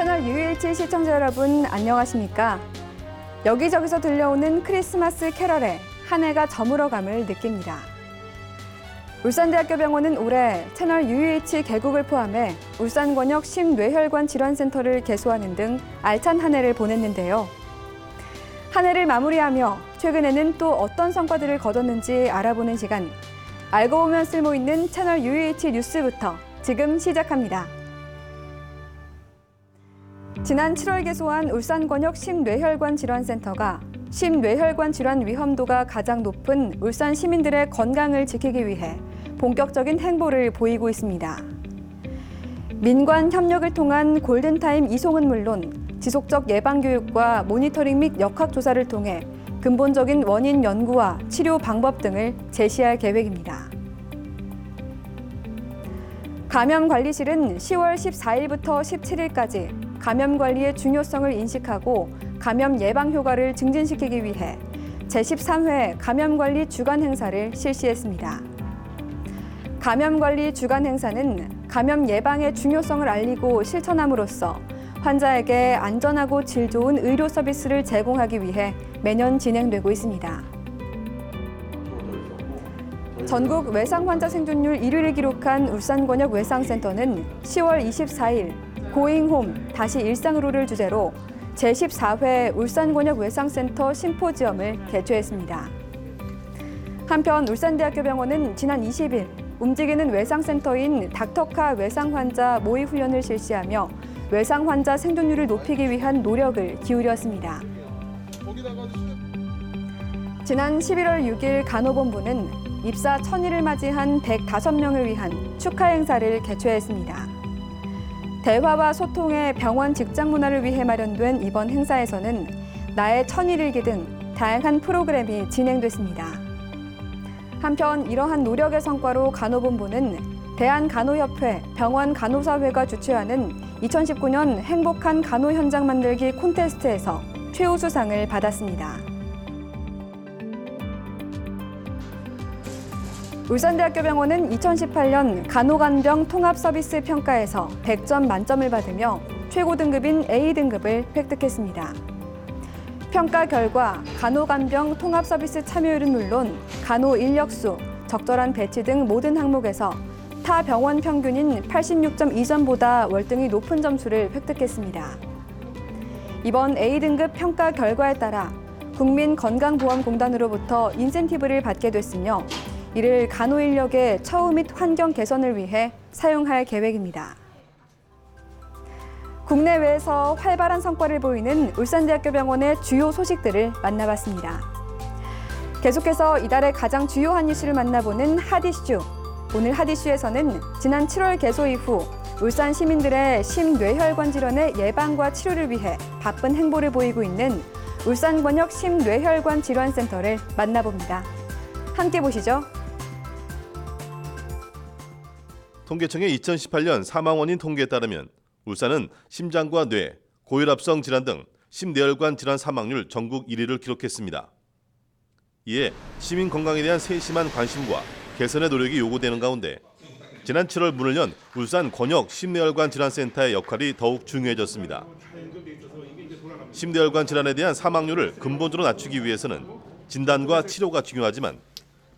채널 UH 시청자 여러분 안녕하십니까? 여기저기서 들려오는 크리스마스 캐럴에 한 해가 저물어감을 느낍니다. 울산대학교 병원은 올해 채널 UH 개국을 포함해 울산권역 심뇌혈관 질환센터를 개소하는 등 알찬 한 해를 보냈는데요. 한 해를 마무리하며 최근에는 또 어떤 성과들을 거뒀는지 알아보는 시간. 알고 보면 쓸모있는 채널 UH 뉴스부터 지금 시작합니다. 지난 7월 개소한 울산권역 심뇌혈관 질환센터가 심뇌혈관 질환 위험도가 가장 높은 울산 시민들의 건강을 지키기 위해 본격적인 행보를 보이고 있습니다. 민관 협력을 통한 골든타임 이송은 물론 지속적 예방교육과 모니터링 및 역학조사를 통해 근본적인 원인 연구와 치료 방법 등을 제시할 계획입니다. 감염관리실은 10월 14일부터 17일까지 감염 관리의 중요성을 인식하고 감염 예방 효과를 증진시키기 위해 제13회 감염관리 주간 행사를 실시했습니다. 감염관리 주간 행사는 감염 예방의 중요성을 알리고 실천함으로써 환자에게 안전하고 질 좋은 의료 서비스를 제공하기 위해 매년 진행되고 있습니다. 전국 외상 환자 생존율 1위를 기록한 울산권역 외상센터는 10월 24일 고잉홈 다시 일상으로를 주제로 제14회 울산권역 외상센터 심포지엄을 개최했습니다. 한편 울산대학교 병원은 지난 20일 움직이는 외상센터인 닥터카 외상 환자 모의 훈련을 실시하며 외상 환자 생존율을 높이기 위한 노력을 기울였습니다. 지난 11월 6일 간호본부는 입사 1000일을 맞이한 105명을 위한 축하 행사를 개최했습니다. 대화와 소통의 병원 직장 문화를 위해 마련된 이번 행사에서는 나의 1000일일기 등 다양한 프로그램이 진행됐습니다. 한편 이러한 노력의 성과로 간호본부는 대한간호협회 병원간호사회가 주최하는 2019년 행복한 간호 현장 만들기 콘테스트에서 최우수상을 받았습니다. 울산대학교 병원은 2018년 간호간병 통합서비스 평가에서 100점 만점을 받으며 최고 등급인 A등급을 획득했습니다. 평가 결과 간호간병 통합서비스 참여율은 물론 간호 인력수, 적절한 배치 등 모든 항목에서 타 병원 평균인 86.2점보다 월등히 높은 점수를 획득했습니다. 이번 A등급 평가 결과에 따라 국민건강보험공단으로부터 인센티브를 받게 됐으며 이를 간호 인력의 처우 및 환경 개선을 위해 사용할 계획입니다. 국내외에서 활발한 성과를 보이는 울산대학교 병원의 주요 소식들을 만나봤습니다. 계속해서 이달의 가장 주요한 이슈를 만나보는 핫이슈. 오늘 핫이슈에서는 지난 7월 개소 이후 울산 시민들의 심뇌혈관 질환의 예방과 치료를 위해 바쁜 행보를 보이고 있는 울산권역 심뇌혈관 질환센터를 만나봅니다. 함께 보시죠. 통계청의 2018년 사망 원인 통계에 따르면 울산은 심장과 뇌, 고혈압성 질환 등 심뇌혈관 질환 사망률 전국 1위를 기록했습니다. 이에 시민 건강에 대한 세심한 관심과 개선의 노력이 요구되는 가운데 지난 7월 문을 연 울산 권역 심뇌혈관 질환센터의 역할이 더욱 중요해졌습니다. 심뇌혈관 질환에 대한 사망률을 근본적으로 낮추기 위해서는 진단과 치료가 중요하지만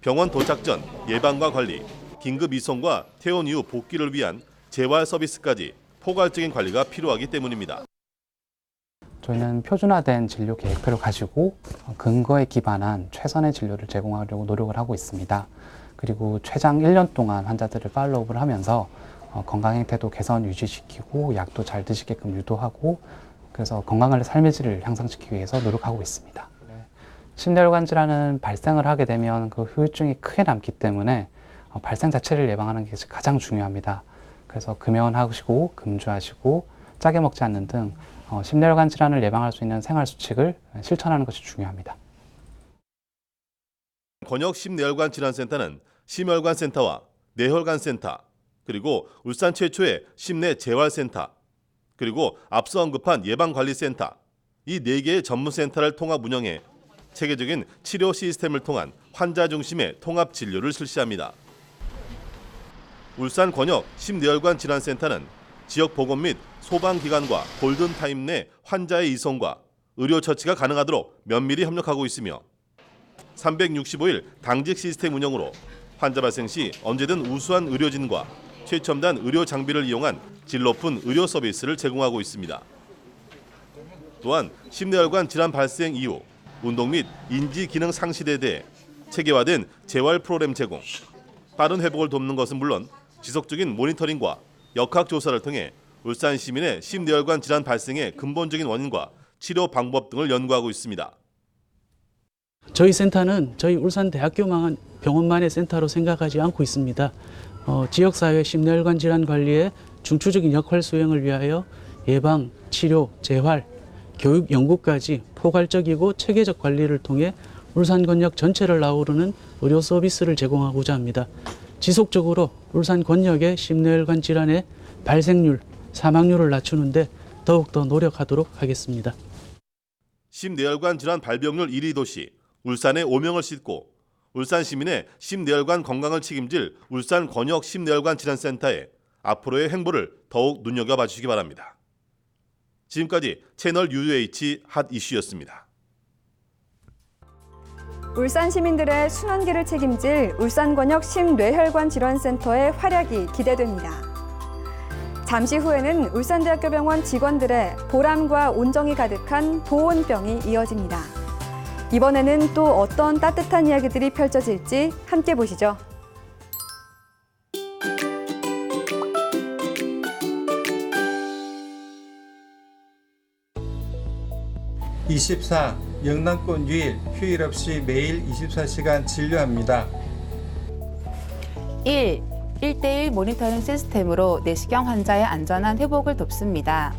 병원 도착 전 예방과 관리, 긴급 이송과 퇴원 이후 복귀를 위한 재활 서비스까지 포괄적인 관리가 필요하기 때문입니다. 저희는 표준화된 진료 계획표를 가지고 근거에 기반한 최선의 진료를 제공하려고 노력을 하고 있습니다. 그리고 최장 1년 동안 환자들을 팔로우업을 하면서 건강 행태도 개선 유지시키고 약도 잘 드시게끔 유도하고 그래서 건강한 삶의 질을 향상시키기 위해서 노력하고 있습니다. 심뇌혈관 질환은 발생을 하게 되면 그 후유증이 크게 남기 때문에 발생 자체를 예방하는 게 가장 중요합니다. 그래서 금연하시고 금주하시고 짜게 먹지 않는 등 심뇌혈관 질환을 예방할 수 있는 생활 수칙을 실천하는 것이 중요합니다. 권역 심뇌혈관 질환센터는 심혈관센터와 뇌혈관센터, 그리고 울산 최초의 심내 재활센터, 그리고 앞서 언급한 예방관리센터, 이 4개의 전문센터를 통합 운영해 체계적인 치료 시스템을 통한 환자 중심의 통합 진료를 실시합니다. 울산 권역 심뇌혈관 질환센터는 지역 보건 및 소방기관과 골든타임 내 환자의 이송과 의료 처치가 가능하도록 면밀히 협력하고 있으며 365일 당직 시스템 운영으로 환자 발생 시 언제든 우수한 의료진과 최첨단 의료 장비를 이용한 질 높은 의료 서비스를 제공하고 있습니다. 또한 심뇌혈관 질환 발생 이후 운동 및 인지 기능 상실에 대해 체계화된 재활 프로그램 제공, 빠른 회복을 돕는 것은 물론 지속적인 모니터링과 역학 조사를 통해 울산 시민의 심뇌혈관 질환 발생의 근본적인 원인과 치료 방법 등을 연구하고 있습니다. 저희 센터는 저희 울산대학교만 병원만의 센터로 생각하지 않고 있습니다. 지역사회 심뇌혈관 질환 관리에 중추적인 역할 수행을 위하여 예방, 치료, 재활, 교육, 연구까지 포괄적이고 체계적 관리를 통해 울산권역 전체를 아우르는 의료 서비스를 제공하고자 합니다. 지속적으로 울산권역의 심뇌혈관 질환의 발생률, 사망률을 낮추는데 더욱더 노력하도록 하겠습니다. 심뇌혈관 질환 발병률 1위 도시 울산의 오명을 싣고 울산 시민의 심뇌혈관 건강을 책임질 울산권역 심뇌혈관 질환센터의 앞으로의 행보를 더욱 눈여겨봐 주시기 바랍니다. 지금까지 채널 UH 핫 이슈였습니다. 울산 시민들의 순환기를 책임질 울산권역 심뇌혈관 질환센터의 활약이 기대됩니다. 잠시 후에는 울산대학교 병원 직원들의 보람과 온정이 가득한 보온병이 이어집니다. 이번에는 또 어떤 따뜻한 이야기들이 펼쳐질지 함께 보시죠. 24 영남권 유일 휴일 없이 매일 24시간 진료합니다. 1대1 모니터링 시스템으로 내시경 환자의 안전한 회복을 돕습니다.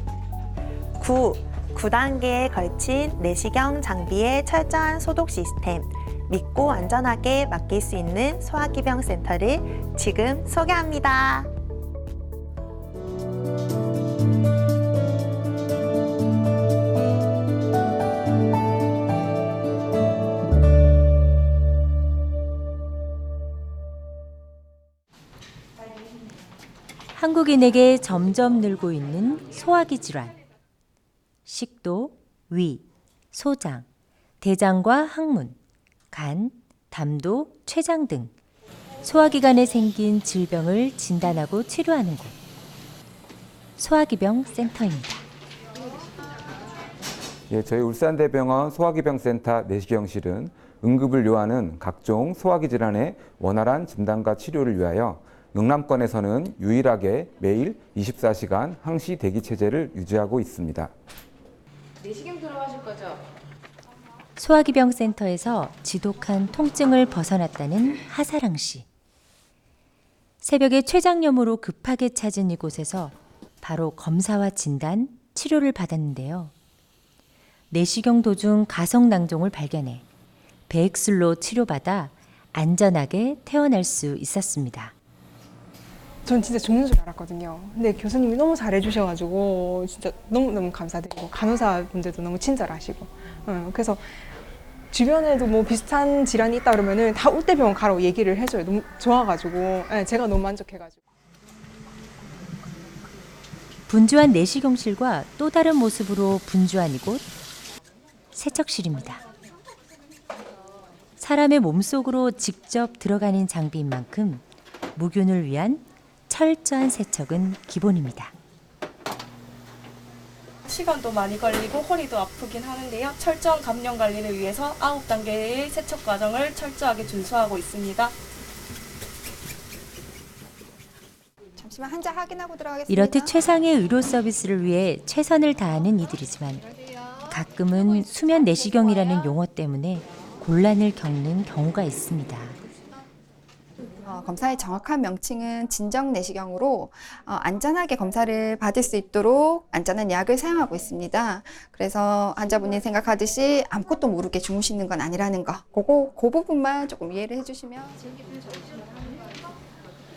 9단계에 걸친 내시경 장비의 철저한 소독 시스템, 믿고 안전하게 맡길 수 있는 소화기병 센터를 지금 소개합니다. 한국인에게 점점 늘고 있는 소화기 질환. 식도, 위, 소장, 대장과 항문, 간, 담도, 췌장 등 소화기관에 생긴 질병을 진단하고 치료하는 곳. 소화기병 센터입니다. 저희 울산대병원 소화기병센터 내시경실은 응급을 요하는 각종 소화기 질환의 원활한 진단과 치료를 위하여 영남권에서는 유일하게 매일 24시간 항시 대기 체제를 유지하고 있습니다. 내시경 들어가실 거죠? 소화기병 센터에서 지독한 통증을 벗어났다는 하사랑 씨. 새벽에 췌장염으로 급하게 찾은 이곳에서 바로 검사와 진단, 치료를 받았는데요. 내시경 도중 가성낭종을 발견해 배액술로 치료받아 안전하게 퇴원할 수 있었습니다. 전 진짜 죽는 줄 알았거든요. 근데 교수님이 너무 잘해주셔가지고 진짜 너무너무 감사드리고 간호사분들도 너무 친절하시고 그래서 주변에도 뭐 비슷한 질환이 있다 그러면은 다 울대병원 가라고 얘기를 해줘요. 너무 좋아가지고 제가 너무 만족해가지고. 분주한 내시경실과 또 다른 모습으로 분주한 이곳, 세척실입니다. 사람의 몸속으로 직접 들어가는 장비인 만큼 무균을 위한 철저한 세척은 기본입니다. 시간도 많이 걸리고 허리도 아프긴 하는데요. 철저한 감염 관리를 위해서 9단계의 세척 과정을 철저하게 준수하고 있습니다. 잠시만 한자 확인하고 들어가겠습니다. 이렇듯 최상의 의료 서비스를 위해 최선을 다하는 이들이지만 가끔은 수면 내시경이라는 용어 때문에 곤란을 겪는 경우가 있습니다. 검사의 정확한 명칭은 진정 내시경으로 안전하게 검사를 받을 수 있도록 안전한 약을 사용하고 있습니다. 그래서 환자분이 생각하듯이 아무것도 모르게 주무시는 건 아니라는 거, 그 부분만 조금 이해를 해주시면.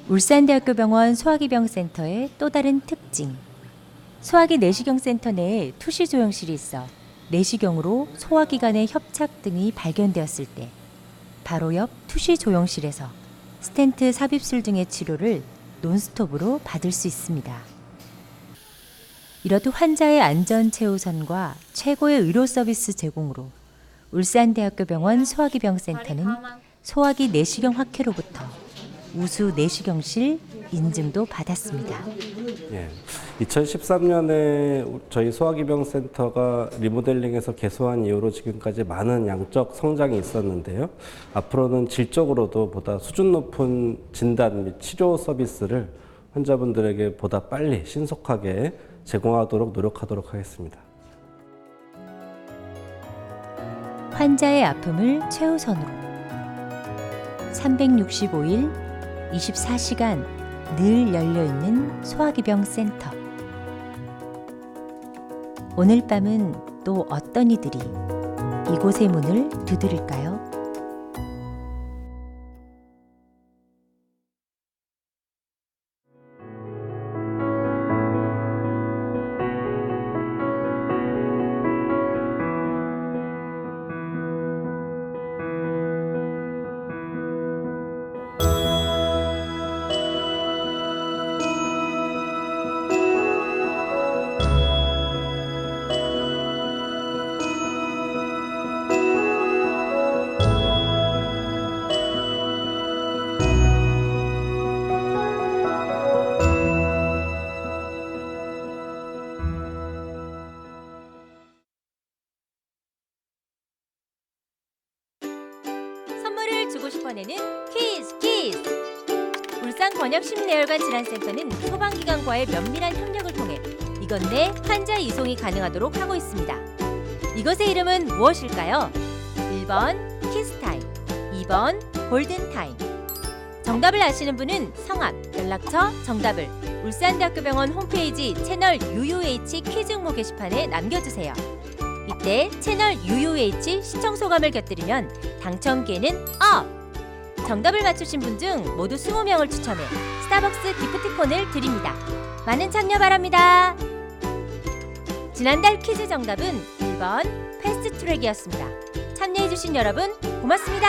울산대학교 병원 소화기병센터의 또 다른 특징. 소화기 내시경 센터 내에 투시 조영실이 있어 내시경으로 소화기관의 협착 등이 발견되었을 때 바로 옆 투시 조영실에서 스텐트 삽입술 등의 치료를 논스톱으로 받을 수 있습니다. 이렇듯 환자의 안전 최우선과 최고의 의료 서비스 제공으로 울산대학교 병원 소화기병센터는 소화기 내시경 학회로부터 우수 내시경실 인증도 받았습니다. 2013년에 저희 소화기병센터가 리모델링해서 개소한 이후로 지금까지 많은 양적 성장이 있었는데요. 앞으로는 질적으로도 보다 수준 높은 진단 및 치료 서비스를 환자분들에게 보다 빨리 신속하게 제공하도록 노력하도록 하겠습니다. 환자의 아픔을 최우선으로 365일 24시간 늘 열려있는 소화기병센터. 오늘 밤은 또 어떤 이들이 이곳의 문을 두드릴까요? 선물을 주고 싶어내는 퀴즈! 울산권역심내혈관 질환센터는 소방기관과의 면밀한 협력을 통해 이것 내 환자 이송이 가능하도록 하고 있습니다. 이것의 이름은 무엇일까요? 1번 키스타임, 2번 골든타임. 정답을 아시는 분은 성함, 연락처, 정답을 울산대학교병원 홈페이지 채널 UUH 퀴즈 응모 게시판에 남겨주세요. 이때 채널 UUH 시청 소감을 곁들이면 당첨 기회는 업! 정답을 맞추신 분 중 모두 20명을 추첨해 스타벅스 기프티콘을 드립니다. 많은 참여 바랍니다. 지난달 퀴즈 정답은 1번 패스트트랙이었습니다. 참여해주신 여러분 고맙습니다.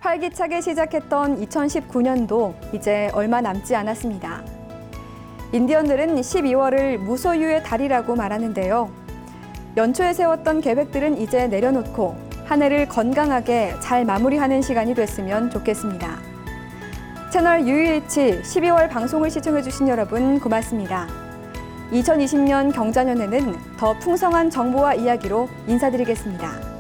활기차게 시작했던 2019년도 이제 얼마 남지 않았습니다. 인디언들은 12월을 무소유의 달이라고 말하는데요. 연초에 세웠던 계획들은 이제 내려놓고 한 해를 건강하게 잘 마무리하는 시간이 됐으면 좋겠습니다. 채널 UUH 12월 방송을 시청해주신 여러분 고맙습니다. 2020년 경자년에는 더 풍성한 정보와 이야기로 인사드리겠습니다.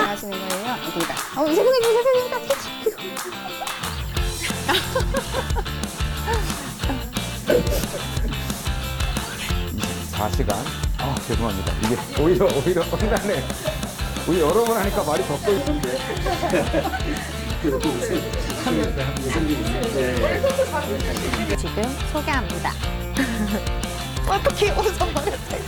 하시는 거예요? 여기다. 죄송해요. 4시간. 죄송합니다. 이게 오히려 혼나네. 우리 여러 번 하니까 말이 더 꼬이는데. 지금 소개합니다. 어떻게 웃어버렸어요?